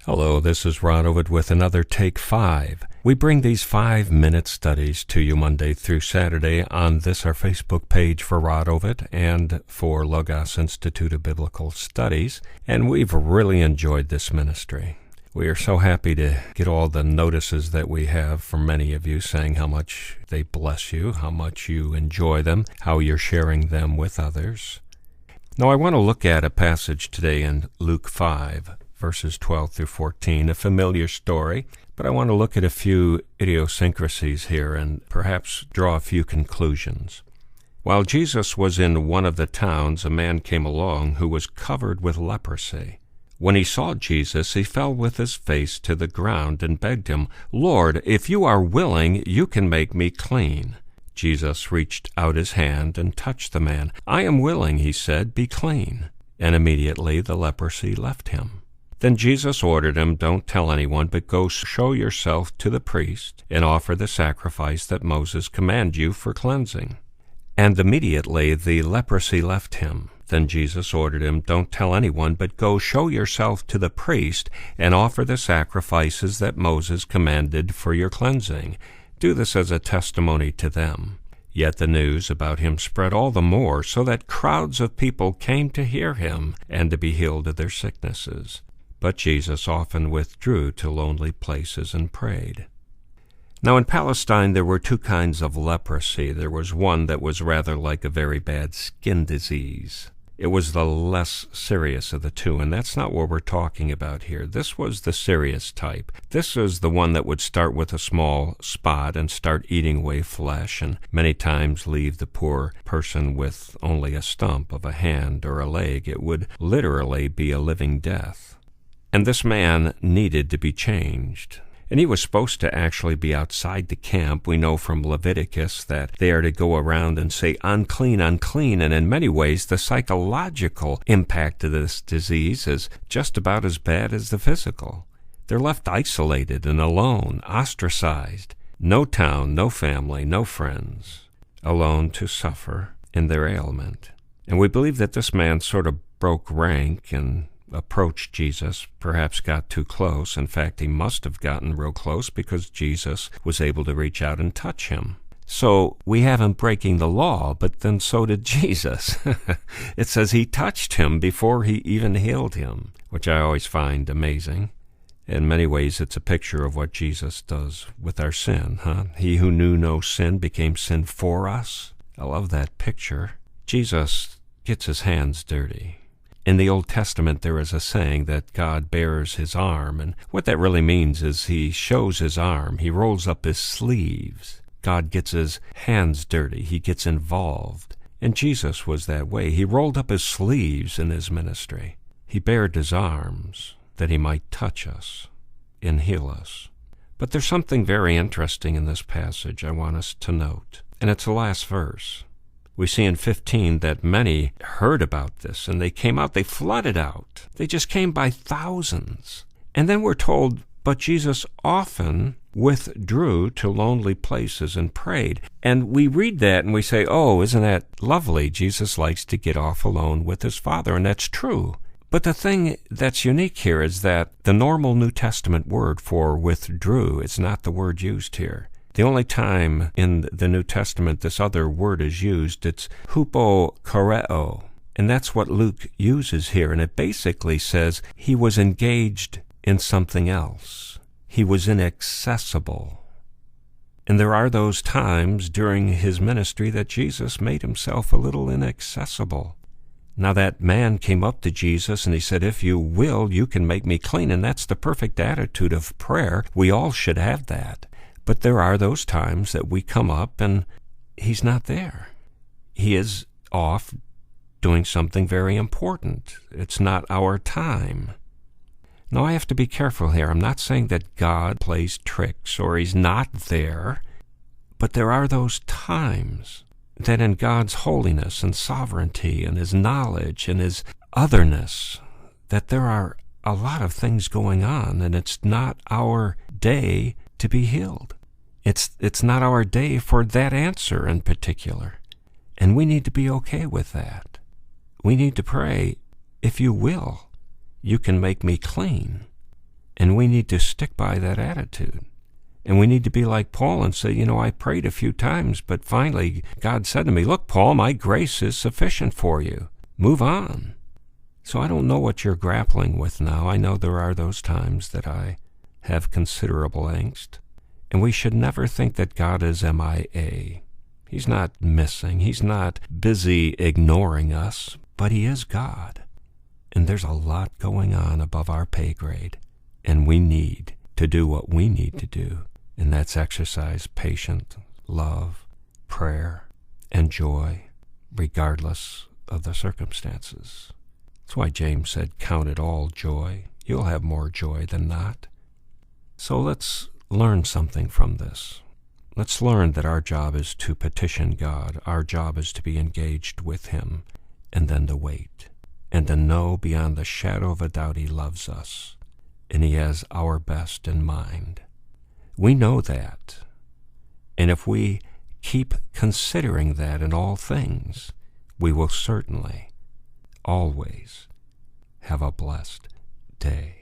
Hello, this is Rod Ovid with another Take 5. We bring these 5-minute studies to you Monday through Saturday on this, our Facebook page for Rod Ovid and for Logos Institute of Biblical Studies, and we've really enjoyed this ministry. We are so happy to get all the notices that we have from many of you saying how much they bless you, how much you enjoy them, how you're sharing them with others. Now, I want to look at a passage today in Luke 5, verses 12 through 14, a familiar story, but I want to look at a few idiosyncrasies here and perhaps draw a few conclusions. While Jesus was in one of the towns, a man came along who was covered with leprosy. When he saw Jesus, he fell with his face to the ground and begged him, "Lord, if you are willing, you can make me clean." Jesus reached out his hand and touched the man. "I am willing," he said, "be clean." And immediately the leprosy left him. Then Jesus ordered him, "Don't tell anyone, but go show yourself to the priest and offer the sacrifice that Moses commanded you for cleansing." And immediately the leprosy left him. Then Jesus ordered him, "Don't tell anyone, but go show yourself to the priest and offer the sacrifices that Moses commanded for your cleansing. Do this as a testimony to them." Yet the news about him spread all the more, so that crowds of people came to hear him and to be healed of their sicknesses. But Jesus often withdrew to lonely places and prayed. Now in Palestine there were two kinds of leprosy. There was one that was rather like a very bad skin disease. It was the less serious of the two, and that's not what we're talking about here. This was the serious type. This is the one that would start with a small spot and start eating away flesh, and many times leave the poor person with only a stump of a hand or a leg. It would literally be a living death. And this man needed to be changed. And he was supposed to actually be outside the camp. We know from Leviticus that they are to go around and say, "Unclean, unclean." And in many ways, the psychological impact of this disease is just about as bad as the physical. They're left isolated and alone, ostracized. No town, no family, no friends. Alone to suffer in their ailment. And we believe that this man sort of broke rank and approached Jesus, perhaps got too close. In fact, he must have gotten real close because Jesus was able to reach out and touch him. So we have him breaking the law, but then so did Jesus. It says he touched him before he even healed him, which I always find amazing. In many ways, it's a picture of what Jesus does with our sin, huh? He who knew no sin became sin for us. I love that picture. Jesus gets his hands dirty. In the Old Testament, there is a saying that God bears his arm, and what that really means is he shows his arm, he rolls up his sleeves. God gets his hands dirty, he gets involved. And Jesus was that way. He rolled up his sleeves in his ministry. He bared his arms that he might touch us and heal us. But there's something very interesting in this passage I want us to note, and it's the last verse. We see in 15 that many heard about this, and they came out, they flooded out. They just came by thousands. And then we're told, but Jesus often withdrew to lonely places and prayed. And we read that and we say, oh, isn't that lovely? Jesus likes to get off alone with his Father, and that's true. But the thing that's unique here is that the normal New Testament word for withdrew is not the word used here. The only time in the New Testament this other word is used, it's hupokoreo. And that's what Luke uses here. And it basically says he was engaged in something else. He was inaccessible. And there are those times during his ministry that Jesus made himself a little inaccessible. Now that man came up to Jesus and he said, "If you will, you can make me clean." And that's the perfect attitude of prayer. We all should have that. But there are those times that we come up and he's not there. He is off doing something very important. It's not our time. Now, I have to be careful here. I'm not saying that God plays tricks or he's not there. But there are those times that in God's holiness and sovereignty and his knowledge and his otherness, that there are a lot of things going on, and it's not our day to be healed. It's not our day for that answer in particular. And we need to be okay with that. We need to pray, "If you will, you can make me clean." need to stick by that attitude. And we need to be like Paul and say, I prayed a few times, but finally God said to me, look, Paul, my grace is sufficient for you. Move on. So I don't know what you're grappling with now. I know there are those times that I have considerable angst. And we should never think that God is MIA. He's not missing. He's not busy ignoring us, but he is God. And there's a lot going on above our pay grade. And we need to do what we need to do. And that's exercise patience, love, prayer, and joy, regardless of the circumstances. That's why James said, count it all joy. You'll have more joy than not. So let's learn something from this. Let's learn that our job is to petition God. Our job is to be engaged with him, and then to wait, and to know beyond the shadow of a doubt he loves us, and he has our best in mind. We know that, and if we keep considering that in all things, we will certainly, always, have a blessed day.